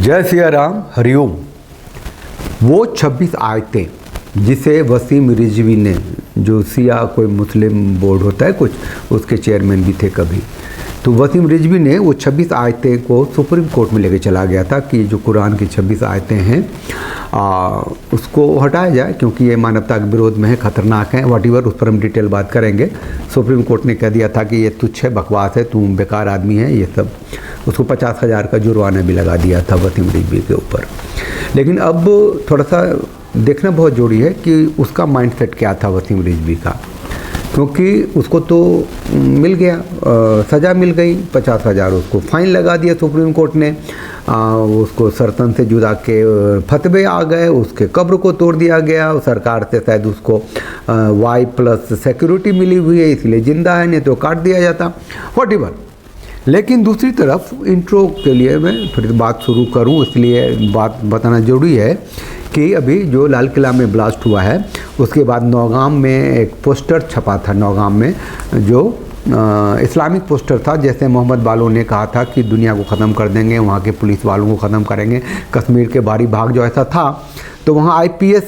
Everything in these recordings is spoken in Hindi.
जय सिया राम, हरिओम। वो 26 आयतें जिसे वसीम रिजवी ने, जो सिया कोई मुस्लिम बोर्ड होता है कुछ, उसके चेयरमैन भी थे कभी, तो वसीम रिजवी ने वो 26 आयतें को सुप्रीम कोर्ट में लेके चला गया था कि जो कुरान की 26 आयतें हैं उसको हटाया जाए क्योंकि ये मानवता के विरोध में है, ख़तरनाक है, वॉट उस पर हम डिटेल बात करेंगे। सुप्रीम कोर्ट ने कह दिया था कि ये तुच्छ है, बकवास है, तुम बेकार आदमी है, ये सब। उसको 50,000 का जुर्माना भी लगा दिया था वसीम रिजवी के ऊपर। लेकिन अब थोड़ा सा देखना बहुत ज़रूरी है कि उसका माइंडसेट क्या था वसीम रिजवी का, क्योंकि उसको तो मिल गया, सज़ा मिल गई, 50,000 उसको फ़ाइन लगा दिया सुप्रीम कोर्ट ने, उसको सरतन से जुदा के फतवे आ गए, उसके कब्र को तोड़ दिया गया, सरकार से शायद उसको Y+ सिक्योरिटी मिली हुई है इसलिए ज़िंदा है, नहीं तो काट दिया जाता, वॉट। लेकिन दूसरी तरफ इंट्रो के लिए मैं थोड़ी बात शुरू करूं, इसलिए बात बताना ज़रूरी है कि अभी जो लाल किला में ब्लास्ट हुआ है उसके बाद नौगाम में एक पोस्टर छपा था, नौगाम में जो इस्लामिक पोस्टर था, जैसे मोहम्मद बालो ने कहा था कि दुनिया को ख़त्म कर देंगे, वहाँ के पुलिस वालों को ख़त्म करेंगे, कश्मीर के बाहरी भाग जो ऐसा था। तो वहाँ IPS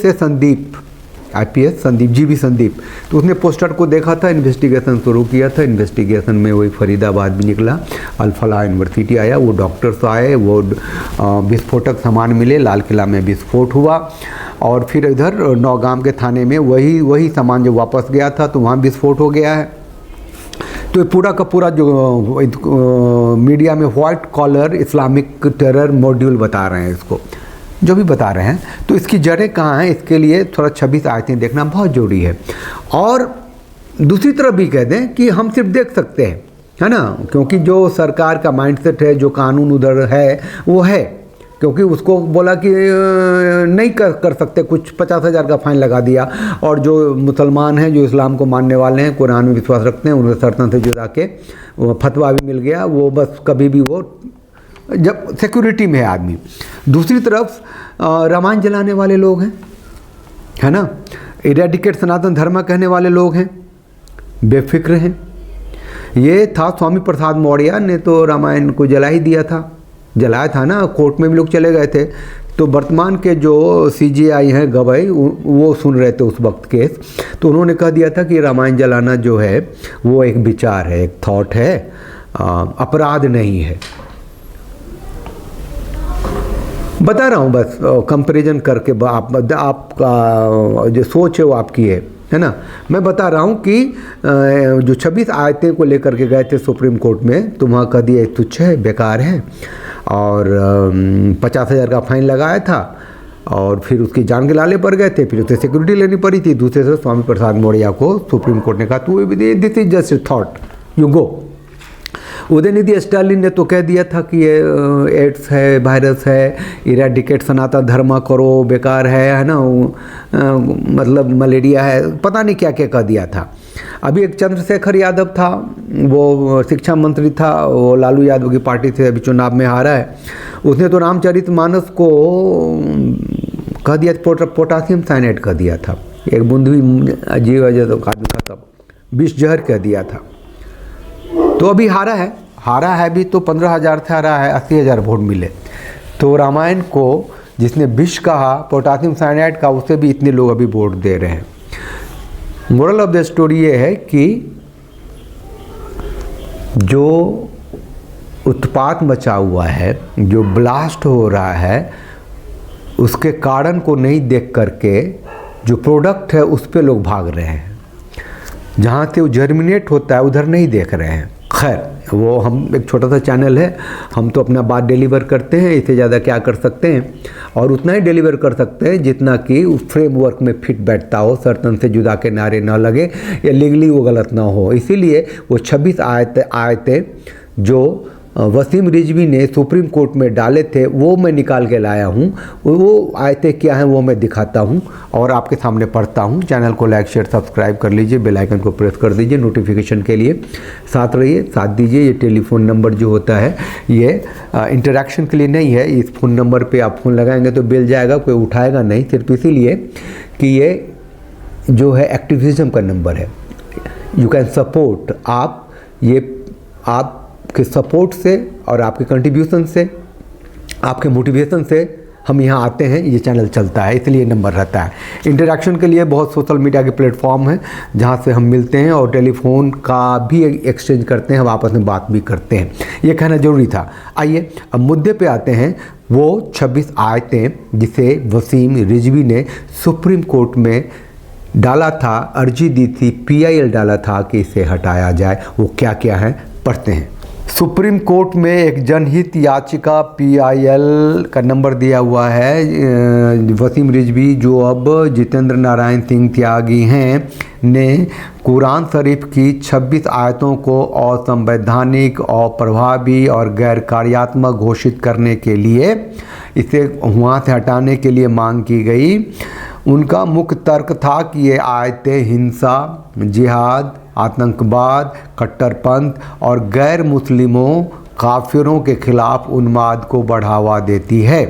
से जीवी संदीप, तो उसने पोस्टर को देखा था, इन्वेस्टिगेशन शुरू किया था। इन्वेस्टिगेशन में वही फरीदाबाद भी निकला, अल-फलाह यूनिवर्सिटी आया, वो डॉक्टर्स आए, वो विस्फोटक सामान मिले, लाल किला में विस्फोट हुआ, और फिर इधर नौगाम के थाने में वही सामान जो वापस गया था तो वहाँ विस्फोट हो गया है। तो ये पूरा का पूरा जो मीडिया में white collar Islamic terror module बता रहे हैं इसको, जो भी बता रहे हैं, तो इसकी जड़ें कहाँ हैं, इसके लिए थोड़ा 26 आयतें देखना बहुत ज़रूरी है। और दूसरी तरफ भी कह दें कि हम सिर्फ देख सकते हैं, है ना, क्योंकि जो सरकार का माइंडसेट है, जो कानून उधर है वो है, क्योंकि उसको बोला कि नहीं कर सकते कुछ, 50,000 का फाइन लगा दिया। और जो मुसलमान हैं, जो इस्लाम को मानने वाले हैं, कुरान में विश्वास रखते हैं, उन्हें सरतन से जुदा के फतवा भी मिल गया, वो बस कभी भी वो जब सिक्योरिटी में है आदमी। दूसरी तरफ रामायण जलाने वाले लोग हैं, है ना, इरेडिकेट सनातन धर्म कहने वाले लोग हैं, बेफिक्र हैं। ये था स्वामी प्रसाद मौर्य ने तो रामायण को जलाया था ना, कोर्ट में भी लोग चले गए थे। तो वर्तमान के जो CJI हैं गवाही, वो सुन रहे थे उस वक्त केस, तो उन्होंने कह दिया था कि रामायण जलाना जो है वो एक विचार है, एक थॉट है, अपराध नहीं है। बता रहा हूँ बस कंपैरिजन करके, आपका जो सोच है वो आपकी है ना। मैं बता रहा हूँ कि जो 26 आयतें को लेकर के गए थे सुप्रीम कोर्ट में, तो वहाँ कह दिया तुच्छ है, बेकार है, और 50,000 का फाइन लगाया था, और फिर उसकी जान के लाले पड़ गए थे, फिर उसे सिक्योरिटी लेनी पड़ी थी। दूसरे से स्वामी प्रसाद मौर्य को सुप्रीम कोर्ट ने कहा तू this is just a thought, you go. Udhayanidhi Stalin ने तो कह दिया था कि ये एड्स है, वायरस है, इरेडिकेट सनातन धर्म करो, बेकार है ना, मतलब मलेरिया है, पता नहीं क्या क्या कह दिया था। अभी एक चंद्रशेखर यादव था, वो शिक्षा मंत्री था, वो लालू यादव की पार्टी से अभी चुनाव में हारा है, उसने तो रामचरितमानस को कह दिया, पोटासियम साइनेट कह दिया था, एक बूंद भी अजीब वजह तो आदमी खत्म, विष जहर कह दिया था। तो अभी हारा है भी, तो 15,000 से हारा है, 80,000 वोट मिले। तो रामायण को जिसने विष कहा, पोटासियम साइनाइड का, उससे भी इतने लोग अभी वोट दे रहे हैं। मोरल ऑफ द स्टोरी ये है कि जो उत्पात मचा हुआ है, जो ब्लास्ट हो रहा है, उसके कारण को नहीं देख करके जो प्रोडक्ट है उस पे लोग भाग रहे हैं, जहाँ से वो जर्मिनेट होता है उधर नहीं देख रहे हैं। खैर, वो हम एक छोटा सा चैनल है, हम तो अपना बात डिलीवर करते हैं, इससे ज़्यादा क्या कर सकते हैं, और उतना ही डिलीवर कर सकते हैं जितना कि उस फ्रेमवर्क में फिट बैठता हो, सरतन से जुदा के नारे ना लगे या लीगली वो गलत ना हो। इसीलिए वो 26 आयतें जो वसीम रिजवी ने सुप्रीम कोर्ट में डाले थे वो मैं निकाल के लाया हूँ। वो आयतें क्या हैं वो मैं दिखाता हूँ और आपके सामने पढ़ता हूँ। चैनल को लाइक शेयर सब्सक्राइब कर लीजिए, बेल आइकन को प्रेस कर दीजिए नोटिफिकेशन के लिए, साथ रहिए, साथ दीजिए। ये टेलीफोन नंबर जो होता है ये इंटरेक्शन के लिए नहीं है, इस फ़ोन नंबर पर आप फ़ोन लगाएंगे तो बिल जाएगा, कोई उठाएगा नहीं, सिर्फ इसीलिए कि ये जो है एक्टिविज़म का नंबर है। यू कैन सपोर्ट, आप के सपोर्ट से और आपके कंट्रीब्यूशन से आपके मोटिवेशन से हम यहाँ आते हैं, ये चैनल चलता है, इसलिए नंबर रहता है। इंटरेक्शन के लिए बहुत सोशल मीडिया के प्लेटफॉर्म हैं जहाँ से हम मिलते हैं और टेलीफोन का भी एक्सचेंज करते हैं, हम आपस में बात भी करते हैं, ये कहना ज़रूरी था। आइए अब मुद्दे पे आते हैं। वो 26 आयतें जिसे वसीम रिजवी ने सुप्रीम कोर्ट में डाला था, अर्जी दी थी, PIL डाला था कि इसे हटाया जाए, वो क्या क्या है पढ़ते हैं। सुप्रीम कोर्ट में एक जनहित याचिका PIL का नंबर दिया हुआ है। वसीम रिजवी जो अब जितेंद्र नारायण सिंह त्यागी हैं ने कुरान शरीफ की 26 आयतों को असंवैधानिक, अप्रभावी और गैर कार्यात्मक घोषित करने के लिए, इसे वहाँ से हटाने के लिए मांग की गई। उनका मुख्य तर्क था कि ये आयतें हिंसा, जिहाद, आतंकवाद, कट्टरपंथ और गैर मुस्लिमों, काफिरों के खिलाफ उन्माद को बढ़ावा देती है,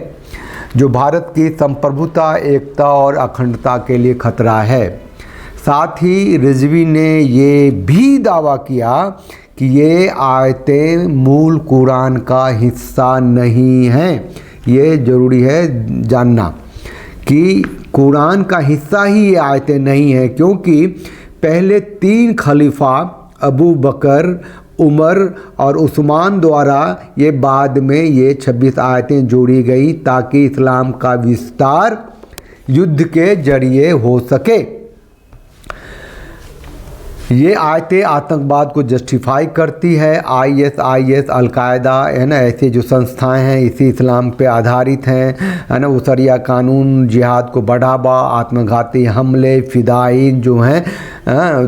जो भारत की संप्रभुता, एकता और अखंडता के लिए खतरा है। साथ ही रिजवी ने ये भी दावा किया कि ये आयतें मूल कुरान का हिस्सा नहीं हैं। ये ज़रूरी है जानना कि कुरान का हिस्सा ही ये आयतें नहीं हैं, क्योंकि पहले 3 खलीफा अबू बकर, उमर और उस्मान द्वारा ये बाद में ये 26 आयतें जोड़ी गई ताकि इस्लाम का विस्तार युद्ध के जरिए हो सके। ये आयतें आतंकवाद को जस्टिफाई करती है। ISIS, अलकायदा है ना, ऐसे जो संस्थाएं हैं इसी इस्लाम पे आधारित हैं, है ना। वो शरिया कानून, जिहाद को बढ़ावा, आत्मघाती हमले, फिदाइन जो हैं,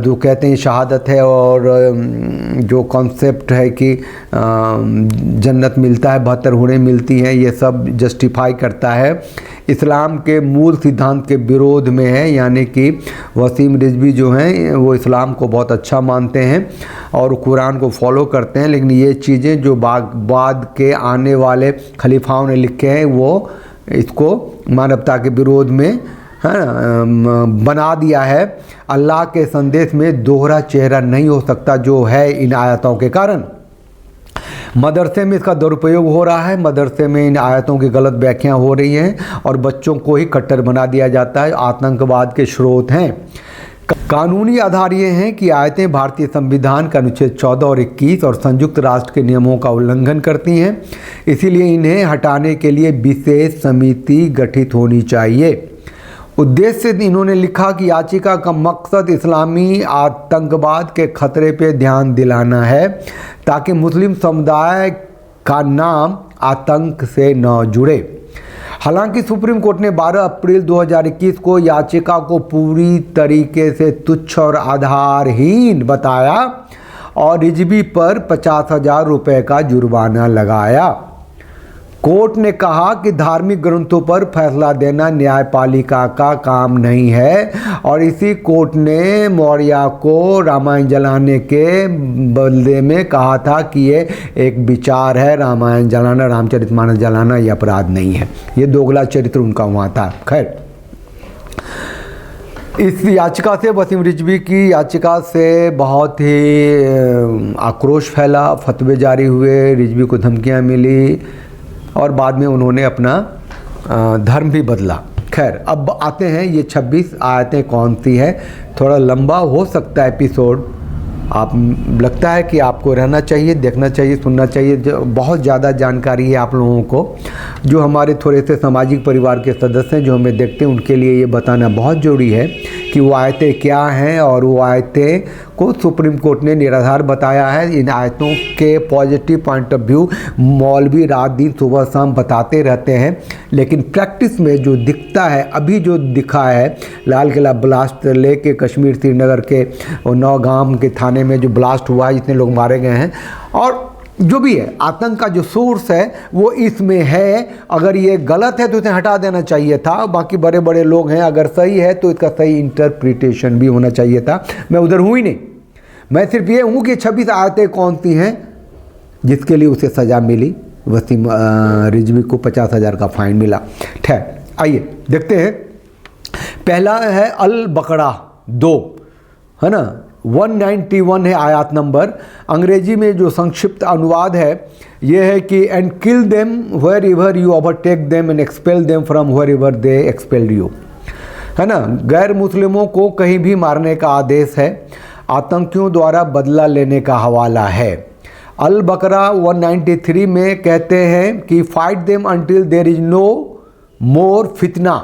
जो कहते हैं शहादत है, और जो कॉन्सेप्ट है कि जन्नत मिलता है, 72 हुरें मिलती हैं, ये सब जस्टिफाई करता है। इस्लाम के मूल सिद्धांत के विरोध में है, यानी कि वसीम रिजवी जो हैं वो इस्लाम को बहुत अच्छा मानते हैं और कुरान को फॉलो करते हैं, लेकिन ये चीज़ें जो बाद के आने वाले खलीफाओं ने लिखे हैं वो इसको मानवता के विरोध में बना दिया है। अल्लाह के संदेश में दोहरा चेहरा नहीं हो सकता जो है इन आयतों के कारण। मदरसे में इसका दुरुपयोग हो रहा है, मदरसे में इन आयतों की गलत व्याख्या हो रही हैं और बच्चों को ही कट्टर बना दिया जाता है, आतंकवाद के स्रोत हैं। कानूनी आधार ये हैं कि आयतें भारतीय संविधान के अनुच्छेद 14 और 21 और संयुक्त राष्ट्र के नियमों का उल्लंघन करती हैं, इसीलिए इन्हें हटाने के लिए विशेष समिति गठित होनी चाहिए। उद्देश्य से इन्होंने लिखा कि याचिका का मकसद इस्लामी आतंकवाद के खतरे पे ध्यान दिलाना है ताकि मुस्लिम समुदाय का नाम आतंक से न जुड़े। हालांकि सुप्रीम कोर्ट ने 12 अप्रैल 2021 को याचिका को पूरी तरीके से तुच्छ और आधारहीन बताया और रिजवी पर 50,000 रुपये का जुर्माना लगाया। कोर्ट ने कहा कि धार्मिक ग्रंथों पर फैसला देना न्यायपालिका का काम नहीं है और इसी कोर्ट ने मौर्य को रामायण जलाने के बदले में कहा था कि ये एक विचार है, रामायण जलाना, रामचरितमानस जलाना ये अपराध नहीं है। ये दोगला चरित्र उनका वहाँ था। खैर, इस याचिका से, वसीम रिजवी की याचिका से बहुत ही आक्रोश फैला, फतवे जारी हुए, रिजवी को धमकियाँ मिली और बाद में उन्होंने अपना धर्म भी बदला। खैर, अब आते हैं ये 26 आयतें कौन सी है। थोड़ा लंबा हो सकता है एपिसोड, आप लगता है कि आपको रहना चाहिए, देखना चाहिए, सुनना चाहिए। बहुत ज़्यादा जानकारी है आप लोगों को, जो हमारे थोड़े से सामाजिक परिवार के सदस्य हैं जो हमें देखते हैं, उनके लिए ये बताना बहुत ज़रूरी है कि वो आयतें क्या हैं और वो आयतें को सुप्रीम कोर्ट ने निराधार बताया है। इन आयतों के पॉजिटिव पॉइंट ऑफ व्यू मौलवी रात दिन सुबह शाम बताते रहते हैं, लेकिन प्रैक्टिस में जो दिखता है, अभी जो दिखा है लाल किला ब्लास्ट लेके कश्मीर श्रीनगर के और नौगाम के थाने में जो ब्लास्ट हुआ है, जितने लोग मारे गए हैं, और जो भी है आतंक का जो सोर्स है वो इसमें है। अगर ये गलत है तो इसे हटा देना चाहिए था। बाकी बड़े बड़े लोग हैं, अगर सही है तो इसका सही इंटरप्रिटेशन भी होना चाहिए था। मैं उधर हूँ ही नहीं, मैं सिर्फ ये हूँ कि 26 आयतें कौन सी हैं जिसके लिए उसे सज़ा मिली। वसीम रिजवी को 50,000 का फाइन मिला। ठीक, आइए देखते हैं। पहला है अल बकरा 2, है ना, 191 है आयत नंबर। अंग्रेजी में जो संक्षिप्त अनुवाद है ये है कि and kill them wherever you overtake them and expel them from wherever they expelled you, है ना। गैर मुस्लिमों को कहीं भी मारने का आदेश है, आतंकियों द्वारा बदला लेने का हवाला है। अल बकरा 193 में कहते हैं कि fight them until there is no more फितना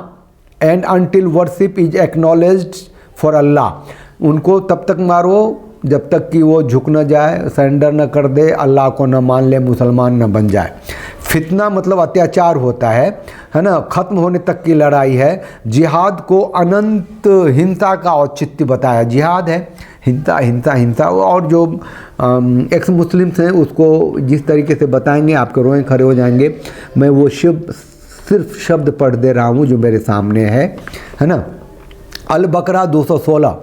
and until worship is acknowledged for Allah. उनको तब तक मारो जब तक कि वो झुक न जाए, सरेंडर न कर दे, अल्लाह को न मान ले, मुसलमान न बन जाए। फितना मतलब अत्याचार होता है ना, ख़त्म होने तक की लड़ाई है। जिहाद को अनंत हिंसा का औचित्य बताया। जिहाद है हिंसा हिंसा हिंसा। और जो एक्स मुस्लिम्स हैं उसको जिस तरीके से बताएंगे आपके रोएं खड़े हो जाएंगे। मैं वो सिर्फ शब्द पढ़ दे रहा हूँ जो मेरे सामने है ना। अल बकरा 216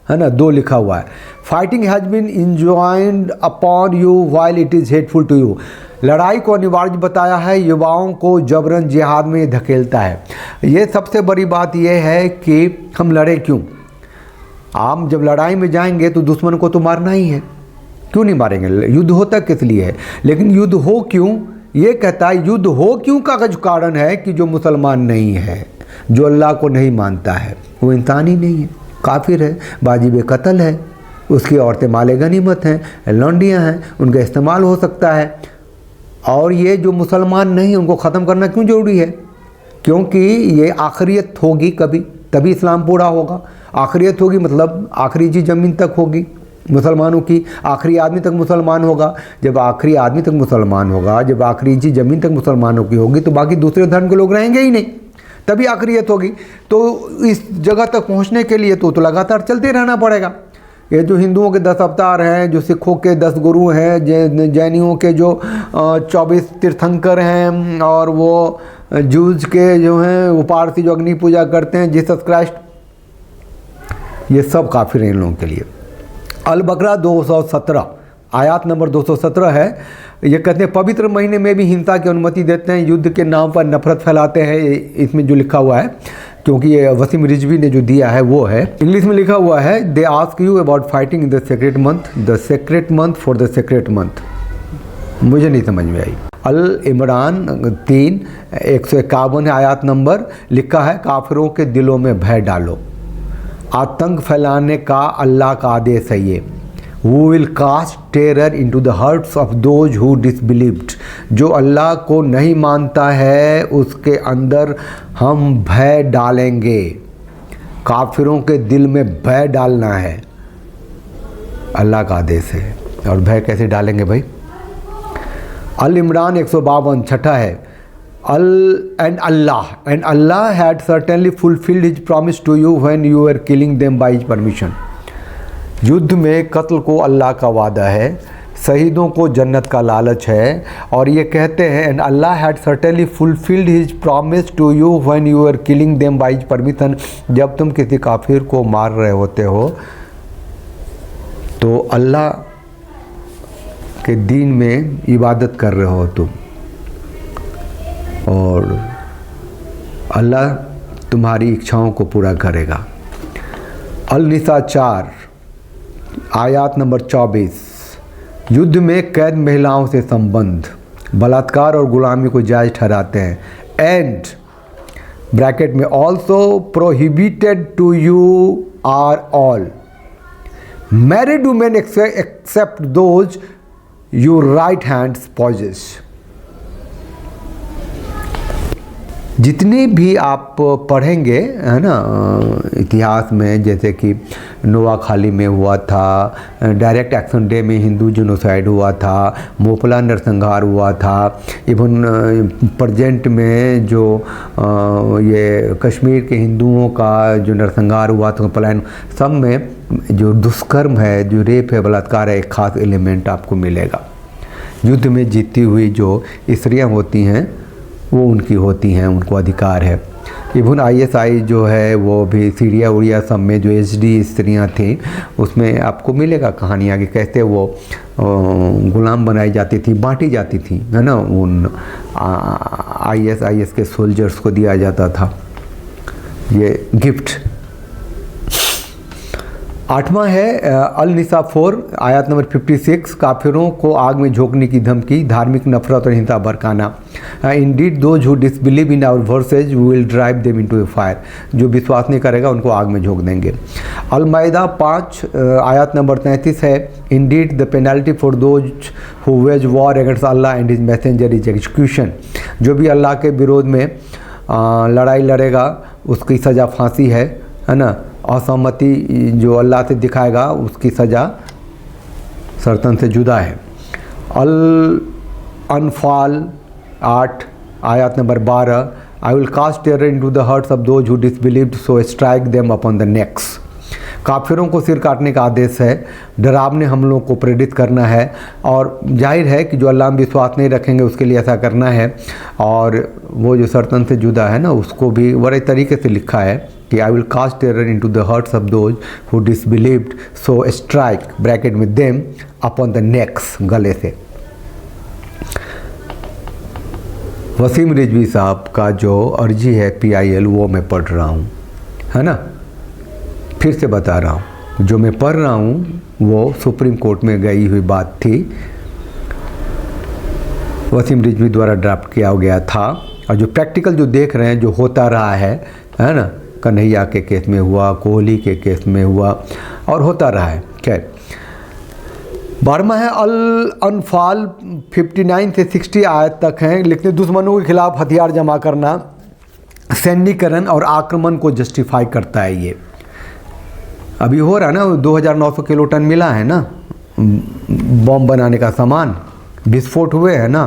है ना, 2 लिखा हुआ है। Fighting has been enjoined upon you while it is hateful to you. लड़ाई को अनिवार्य बताया है, युवाओं को जबरन जिहाद में धकेलता है। ये सबसे बड़ी बात यह है कि हम लड़े क्यों। आप जब लड़ाई में जाएंगे तो दुश्मन को तो मारना ही है, क्यों नहीं मारेंगे। युद्ध होता किस लिए है, लेकिन युद्ध हो क्यों ये कहता है। युद्ध हो क्यों का जो कारण है कि जो मुसलमान नहीं है, जो अल्लाह को नहीं मानता है, वो इंसान ही नहीं है, काफिर है, वाजिब कत्ल है, उसकी औरतें माले गनीमत हैं, लौंडियाँ हैं, उनका इस्तेमाल हो सकता है। और ये जो मुसलमान नहीं उनको ख़त्म करना क्यों ज़रूरी है, क्योंकि ये आखिरियत होगी कभी, तभी इस्लाम पूरा होगा। आखिरियत होगी मतलब आखिरी चीज़ ज़मीन तक होगी मुसलमानों की, आखिरी आदमी तक मुसलमान होगा। जब आखिरी आदमी तक मुसलमान होगा, जब आखिरी चीज़ ज़मीन तक मुसलमानों की होगी, तो बाकी दूसरे धर्म के लोग रहेंगे ही नहीं, तभी आखिरियत होगी। तो इस जगह तक पहुंचने के लिए तो लगातार चलते रहना पड़ेगा। ये जो हिंदुओं के 10 अवतार हैं, जो सिखों के 10 गुरु हैं, जैनियों के जो 24 तीर्थंकर हैं, और वो जूज के जो हैं वो पारसी जो अग्नि पूजा करते हैं, जीसस क्राइस्ट, ये सब काफिर हैं इन लोगों के लिए। अल बकरा 217 आयत नंबर 217 है। ये कहते हैं पवित्र महीने में भी हिंसा की अनुमति देते हैं, युद्ध के नाम पर नफरत फैलाते हैं। इसमें जो लिखा हुआ है, क्योंकि ये वसीम रिजवी ने जो दिया है वो है, इंग्लिश में लिखा हुआ है। They ask you about fighting in the sacred month, the sacred month for the sacred month. मुझे नहीं समझ में आई। अल इमरान 3 151 आयत नंबर लिखा है, काफिरों के दिलों में भय डालो, आतंक फैलाने का अल्लाह का आदेश है ये। Who will cast terror into the hearts of those who disbelieved। जो अल्लाह को नहीं मानता है उसके अंदर हम भय डालेंगे। काफिरों के दिल में भय डालना है, अल्लाह का आदेश है। और भय कैसे डालेंगे भाई। अल इमरान 152 छठा है। And Allah had certainly fulfilled his promise to you when you are killing them by his permission. युद्ध में कत्ल को अल्लाह का वादा है, शहीदों को जन्नत का लालच है। और ये कहते हैं and Allah had certainly fulfilled his promise to you when you are killing them by his permission. जब तुम किसी काफिर को मार रहे होते हो तो अल्लाह के दीन में इबादत कर रहे हो तुम, और अल्लाह तुम्हारी इच्छाओं को पूरा करेगा। अल निसा 4 आयत नंबर 24। युद्ध में कैद महिलाओं से संबंध, बलात्कार और गुलामी को जायज़ ठहराते हैं। एंड ब्रैकेट में also prohibited to you are all married women except those you right hand spouses. जितने भी आप पढ़ेंगे है ना इतिहास में, जैसे कि नोआ खाली में हुआ था, डायरेक्ट एक्शन डे में हिंदू जेनोसाइड हुआ था, मोपला नरसंहार हुआ था, इवन प्रेजेंट में जो ये कश्मीर के हिंदुओं का जो नरसंहार हुआ था प्लान, सब में जो दुष्कर्म है, जो रेप है, बलात्कार है, एक खास एलिमेंट आपको मिलेगा। युद्ध में जीती हुई जो स्त्रियाँ होती हैं वो उनकी होती हैं, उनको अधिकार है। इवन ISI जो है वो भी सीरिया उड़िया सब में जो HD स्त्रियाँ थी उसमें आपको मिलेगा कहानियाँ कि कैसे वो गुलाम बनाई जाती थी, बांटी जाती थी, है ना। उन IS के सोल्जर्स को दिया जाता था ये गिफ्ट। 8वां है अल निसा 4 आयत नंबर 56, काफिरों को आग में झोंकने की धमकी, धार्मिक नफरत और हिंसा बरकाना। Indeed those who disbelieve in our verses we will drive them into the fire, जो विश्वास नहीं करेगा उनको आग में झोंक देंगे। अल माइदा 5 आयत नंबर 33 है, Indeed the penalty for those who veg war against Allah and his messenger is execution, जो भी अल्लाह के विरोध में लड़ाई लड़ेगा उसकी सज़ा फांसी है ना। असहमति जो अल्लाह से दिखाएगा उसकी सज़ा सर्तन से जुदा है। अल अनफाल 8 आयत number 12, I will cast terror into the hearts of those who disbelieved so strike them upon the necks, काफिरों को सिर काटने का आदेश है, डरावने हमलों को प्रेरित करना है। और जाहिर है कि जो अल्लाह में विश्वास नहीं रखेंगे उसके लिए ऐसा करना है। और वो जो सर्तन से जुदा है ना, उसको भी बड़े तरीके से लिखा है कि I will cast terror into the hearts of those who disbelieved so strike bracket में देम अपॉन द नेक्स, गले से। वसीम रिजवी साहब का जो अर्जी है PIL वो मैं पढ़ रहा हूँ, है ना। फिर से बता रहा हूँ, जो मैं पढ़ रहा हूँ वो सुप्रीम कोर्ट में गई हुई बात थी, वसीम रिजवी द्वारा ड्राफ्ट किया गया था। और जो प्रैक्टिकल जो देख रहे हैं जो होता रहा है ना, कन्हैया के केस में हुआ, कोहली के केस में हुआ और होता रहा है। खैर 12वां है अल अनफाल 59 से 60 आयत तक हैं, लिखते दुश्मनों के खिलाफ हथियार जमा करना, सैन्यीकरण और आक्रमण को जस्टिफाई करता है। ये अभी हो रहा है ना, 2900 किलो टन मिला है ना बॉम्ब बनाने का सामान, विस्फोट हुए हैं ना।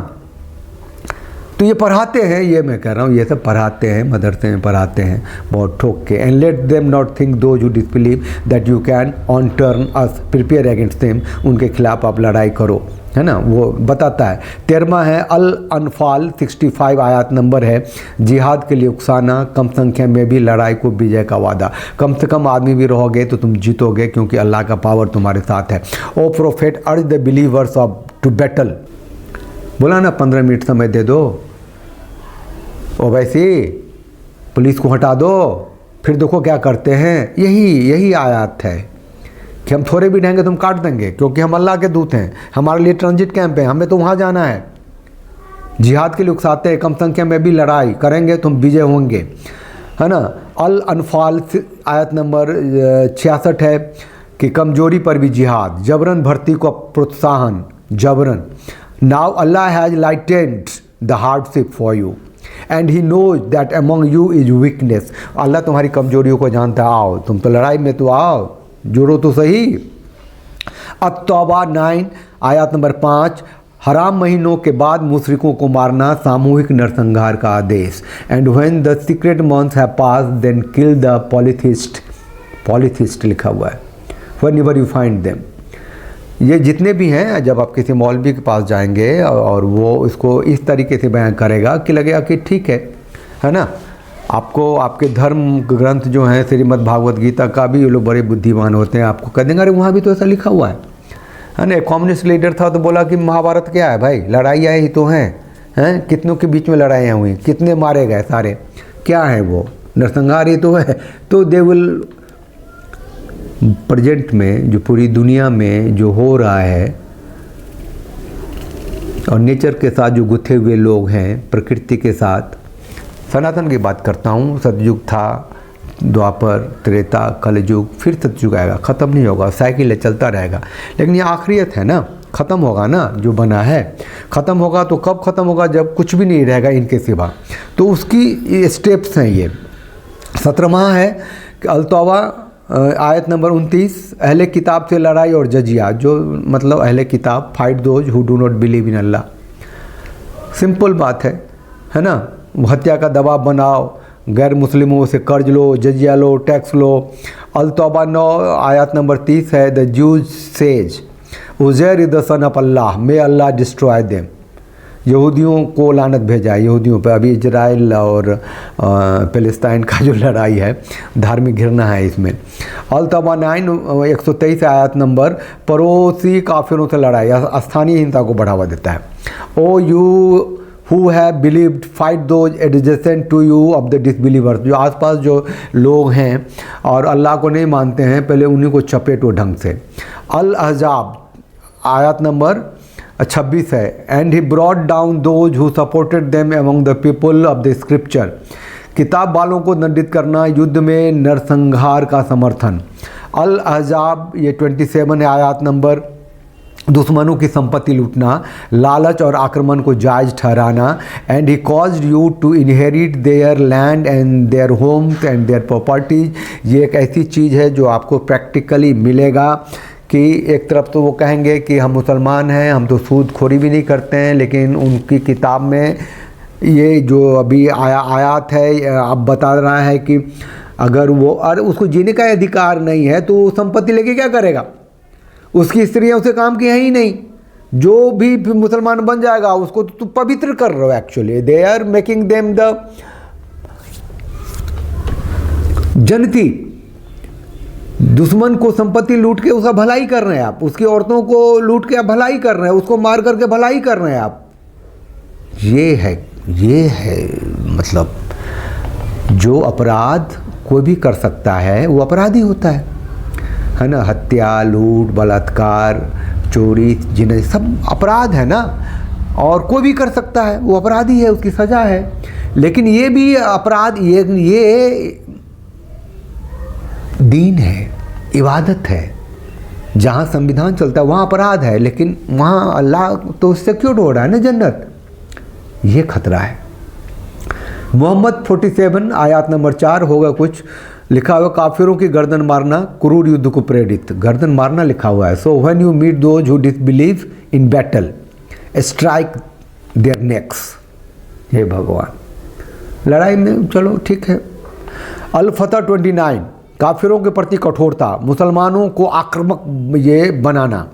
तो ये पढ़ाते हैं, ये मैं कह रहा हूँ, ये सब पढ़ाते हैं, मदरसे में पढ़ाते हैं बहुत ठोक के। And let them not think those who disbelieve that you can on turn us prepare against them, उनके खिलाफ आप लड़ाई करो, है ना, वो बताता है। 13वां है अल अनफाल 65 आयत नंबर है, जिहाद के लिए उकसाना, कम संख्या में भी लड़ाई को विजय का वादा, कम से कम आदमी भी रहोगे तो तुम जीतोगे क्योंकि अल्लाह का पावर तुम्हारे साथ है। O prophet urge the believers of to battle, बोला ना 15 मिनट समय दे दो। ओ वैसे पुलिस को हटा दो, फिर देखो क्या करते हैं। यही आयत है कि हम थोड़े भी रहेंगे तुम काट देंगे, क्योंकि हम अल्लाह के दूत हैं, हमारे लिए ट्रांजिट कैंप है, हमें तो वहाँ जाना है। जिहाद के लिए उकसाते हैं, कम संख्या में भी लड़ाई करेंगे तुम विजय होंगे, है ना। अल अनफाल आयत नंबर 66 है कि कमजोरी पर भी जिहाद, जबरन भर्ती को प्रोत्साहन, जबरन। Now Allah has lightened the hardship for you and he knows that among you is weakness, अल्लाह तुम्हारी कमजोरियों को जानता है। आओ तुम तो लड़ाई में तो आओ, जोड़ो तो सही। अत-तौबा 9 आयत नंबर 5, हराम महीनों के बाद मुशरिकों को मारना, सामूहिक नरसंहार का आदेश। And when the secret months have pass then kill the polytheist लिखा हुआ है, व्हेनेवर यू फाइंड देम। ये जितने भी हैं, जब आप किसी मौलवी के पास जाएंगे और वो इसको इस तरीके से बयान करेगा कि लगेगा कि ठीक है ना। आपको आपके धर्म ग्रंथ जो हैं श्रीमद् भागवत गीता का भी ये लोग बड़े बुद्धिमान होते हैं, आपको कह देंगे अरे वहाँ भी तो ऐसा लिखा हुआ है ना। एक कम्युनिस्ट लीडर था तो बोला कि महाभारत क्या है भाई, लड़ाइयाँ ही तो हैं, कितनों के बीच में लड़ाइयाँ हुई, कितने मारे गए, सारे क्या है वो, नरसंहार ही तो है। तो दे विल प्रेजेंट में जो पूरी दुनिया में जो हो रहा है और नेचर के साथ जो गुथे हुए लोग हैं, प्रकृति के साथ, सनातन की बात करता हूँ, सतयुग था, द्वापर, त्रेता, कलयुग, फिर सतयुग आएगा, ख़त्म नहीं होगा, साइकिल है, चलता रहेगा। लेकिन ये आखिरियत है ना, ख़त्म होगा ना, जो बना है ख़त्म होगा। तो कब ख़त्म होगा, जब कुछ भी नहीं रहेगा इनके सिवा। तो उसकी स्टेप्स हैं ये। 17वां है कि अल-तौबा आयत नंबर 29, अहले किताब से लड़ाई और जजिया, जो मतलब अहले किताब, fight those who do not believe in Allah. Simple बात है ना। हत्या का दबाव बनाओ, गैर मुस्लिमों से कर्ज लो, जजिया लो, टैक्स लो। अल-तौबा 9 आयत नंबर 30 है, the Jews say Uzair is the son of Allah, may Allah destroy them. यहूदियों को लानत भेजा है, यहूदियों पर। अभी इजराइल और फ़लस्तीन का जो लड़ाई है, धार्मिक घृणा है इसमें। अल-तौबा 9 123 आयत नंबर, पड़ोसी काफिरों से लड़ाई स्थानीय हिंसा को बढ़ावा देता है। ओ you who have believed, fight those adjacent to you of the disbelievers। जो आसपास जो लोग हैं और अल्लाह को नहीं मानते हैं, पहले उन्हीं को चपेटो ढंग से। अल अहज़ाब आयत नंबर 26 है। And he brought down those who supported them among the people of the scripture. किताब वालों को दंडित करना, युद्ध में नरसंहार का समर्थन। अल अहज़ाब ये 27 है आयत नंबर। दुश्मनों की संपत्ति लूटना, लालच और आक्रमण को जायज़ ठहराना। And he caused you to inherit their land and their homes and their properties. ये एक ऐसी चीज़ है जो आपको प्रैक्टिकली मिलेगा कि एक तरफ तो वो कहेंगे कि हम मुसलमान हैं, हम तो सूदखोरी भी नहीं करते हैं, लेकिन उनकी किताब में ये जो अभी आयात है अब बता रहा है कि अगर वो और उसको जीने का अधिकार नहीं है तो संपत्ति लेके क्या करेगा? उसकी स्त्रियां उसे काम की हैं ही नहीं। जो भी मुसलमान बन जाएगा उसको तो पवित्र कर रहे हो। Actually they are making them the जनती। दुश्मन को संपत्ति लूट के उसका भलाई कर रहे हैं आप, उसकी औरतों को लूट के आप भलाई कर रहे हैं, उसको मार करके भलाई कर रहे हैं आप। ये है मतलब जो अपराध कोई भी कर सकता है वो अपराधी होता है ना। हत्या, लूट, बलात्कार, चोरी, जिन्हें सब अपराध है ना, और कोई भी कर सकता है, वो अपराधी है, उसकी सज़ा है। लेकिन ये भी अपराध, ये दीन है, इबादत है। जहाँ संविधान चलता है वहाँ अपराध है, लेकिन वहाँ अल्लाह तो सिक्योर्ड हो रहा है ना जन्नत। ये खतरा है। मोहम्मद 47 आयत नंबर 4 होगा कुछ लिखा हुआ, काफिरों की गर्दन मारना क्रूर युद्ध को प्रेरित। गर्दन मारना लिखा हुआ है। So when you meet those who disbelieve in battle strike their necks. हे भगवान, लड़ाई में चलो ठीक है। अल फतह 29 काफिरों के प्रति कठोरता, मुसलमानों को आक्रामक ये बनाना।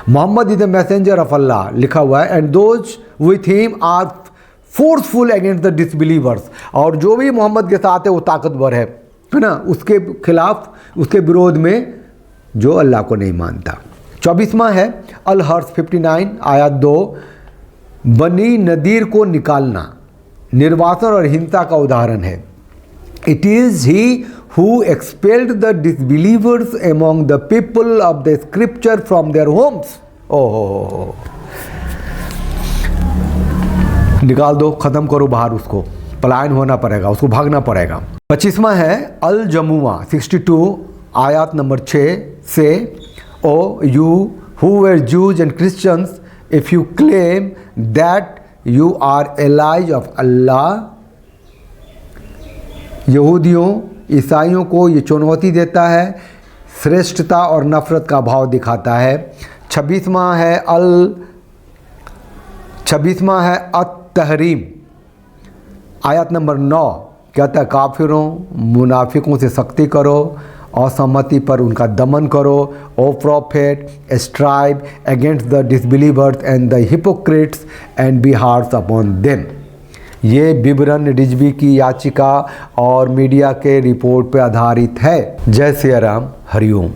Muhammad is the messenger of Allah लिखा हुआ है। And those with him are forceful against the disbelievers. और जो भी मोहम्मद के साथ है वो ताकतवर है ना, उसके खिलाफ, उसके विरोध में जो अल्लाह को नहीं मानता। 24वां है अल हर्ष 59 आयत 2। बनी नदीर को निकालना निर्वासन और हिंसा का उदाहरण है। It is he who expelled the disbelievers among the people of the scripture from their homes। ओह, निकाल दो, ख़त्म करो बाहर, उसको पलायन होना पड़ेगा, उसको भागना पड़ेगा। 25वां है अल जमुआ 62 आयत नंबर 6 से। ओ you who were Jews and Christians, if you claim that you are allies of Allah। यहूदियों ईसाइयों को ये चुनौती देता है, श्रेष्ठता और नफ़रत का भाव दिखाता है। 26वां है अत-तहरीम आयत नंबर 9 कहता है, काफिरों मुनाफिकों से सख्ती करो, असहमति पर उनका दमन करो। O prophet strive against the disbelievers and the hypocrites and be harsh upon them. ये विवरण रिजवी की याचिका और मीडिया के रिपोर्ट पर आधारित है। जय सिया राम, हरिओम।